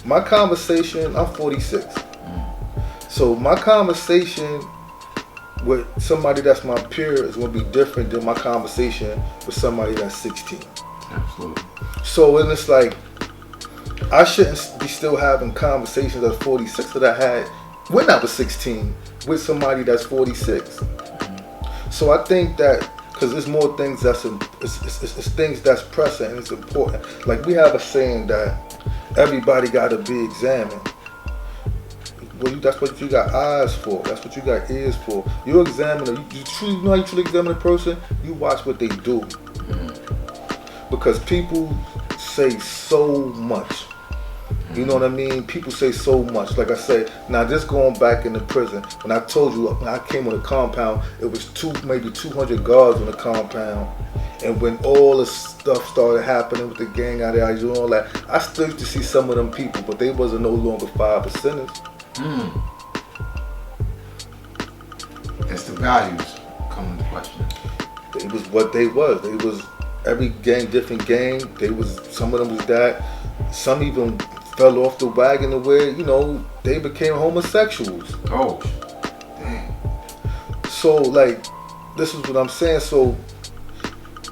my conversation, I'm 46. So my conversation with somebody that's my peer is going to be different than my conversation with somebody that's 16. Absolutely. So and it's like, I shouldn't be still having conversations at 46 that I had when I was 16 with somebody that's 46. So I think that, because there's more things it's things that's pressing and it's important. Like we have a saying that everybody got to be examined. Well, that's what you got eyes for. That's what you got ears for. You're examiner. You truly know how you truly examine a person. You watch what they do, because people say so much. You know what I mean? People say so much. Like I said, now just going back into prison, when I told you when I came on the compound, it was maybe 200 guards on the compound. And when all the stuff started happening with the gang out there, and all that, I still used to see some of them people, but they wasn't no longer 5%ers. That's the values come into question. They was what they was. They was every gang, different gang. They was, some of them was that. Some even fell off the wagon to where, you know, they became homosexuals. Oh, dang. So like, this is what I'm saying. So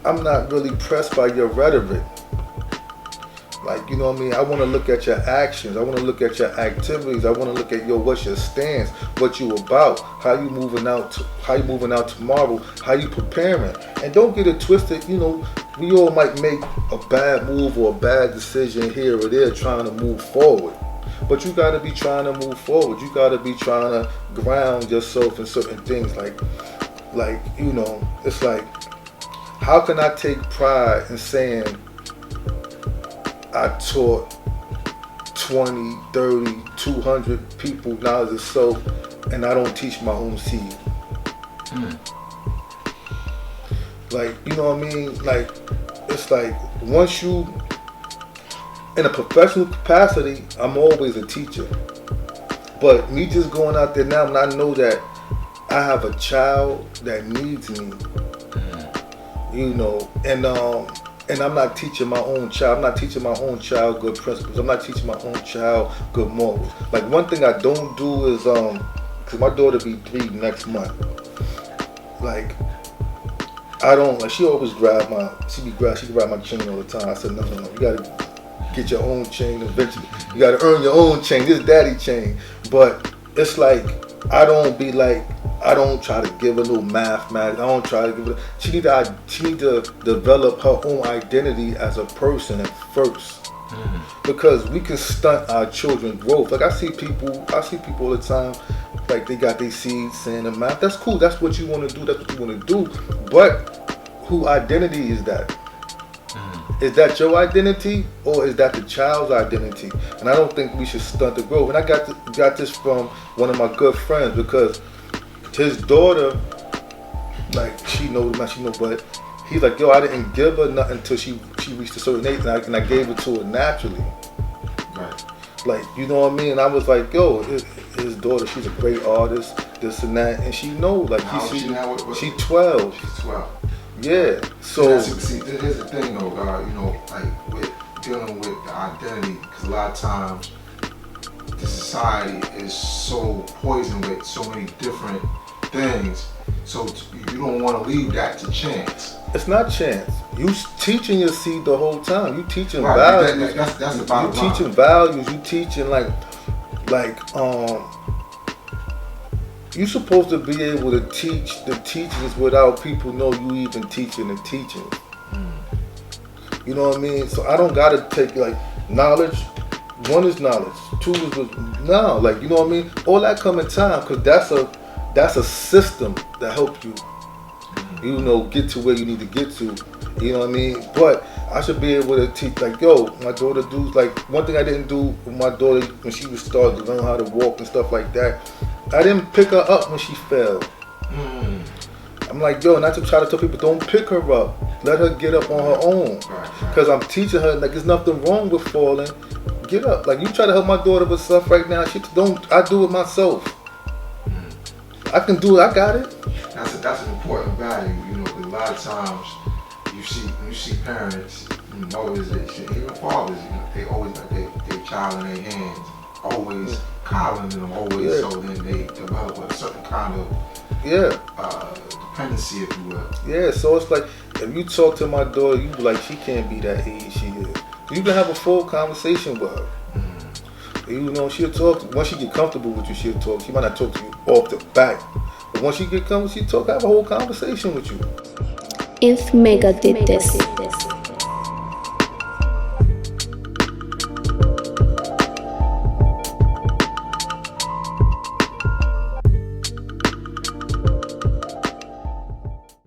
I'm not really pressed by your rhetoric. Like, you know what I mean? I want to look at your actions. I want to look at your activities. I want to look at what's your stance, what you about, how you moving out tomorrow, how you preparing. And don't get it twisted. You know, we all might make a bad move or a bad decision here or there trying to move forward. But you got to be trying to move forward. You got to be trying to ground yourself in certain things. Like, you know, it's like, how can I take pride in saying I taught 20, 30, 200 people knowledge of self, and I don't teach my own seed? Like, you know what I mean? Like, it's like, once you, in a professional capacity, I'm always a teacher. But me just going out there now, and I know that I have a child that needs me, you know, and I'm not teaching my own child. I'm not teaching my own child good principles. I'm not teaching my own child good morals. Like, one thing I don't do is, cause my daughter be 3 next month. Like, I don't, like, she always grab she grab my chain all the time. I said, no, you gotta get your own chain eventually. You gotta earn your own chain, this daddy chain. But it's like, I don't try to give her no mathematics. I don't try to give her. She need to develop her own identity as a person at first, because we can stunt our children's growth. Like I see people all the time, like they got their seeds saying the math. That's cool. That's what you want to do. That's what you want to do. But whose identity is that? Is that your identity, or is that the child's identity? And I don't think we should stunt the growth. And I got this from one of my good friends, because his daughter, like, she knows, but he's like, yo, I didn't give her nothing until she reached a certain age, and I gave it to her naturally. Right. Like, you know what I mean? And I was like, yo, his daughter, she's a great artist, this and that, and she knows, like, she's 12. She's 12. Yeah. So see, here's the thing though, you know, like with dealing with the identity, because a lot of times the society is so poisoned with so many different things, so you don't want to leave that to chance. It's not chance. You teaching your seed the whole time. You teaching values. That's the bottom line. You teaching values. You teaching like you supposed to be able to teach the teachings without people know you even teaching the teachings. You know what I mean? So I don't gotta take, like, knowledge. 1 is knowledge. 2 is no, like, you know what I mean? All that come in time, because that's a system that helps you, you know, get to where you need to get to. You know what I mean? But I should be able to teach, like, yo, my daughter does, like, one thing I didn't do with my daughter when she was starting to learn how to walk and stuff like that, I didn't pick her up when she fell. I'm like, yo, not to try to tell people, don't pick her up. Let her get up on her own. Because I'm teaching her, like, there's nothing wrong with falling. Get up. Like, you try to help my daughter with stuff right now, I do it myself. I can do it, I got it. That's an important value, you know, a lot of times you see parents, mothers, even fathers, you know, they always got their child in their hands, always coddling them, always, so then they develop a certain kind of dependency, if you will. Yeah, so it's like, if you talk to my daughter, you be like, she can't be that age she is. You can have a full conversation with her. You know, she'll talk, once she get comfortable with you, she'll talk. She might not talk to you off the bat, but once she get comfortable, she'll talk, have a whole conversation with you. INFMEGA did this.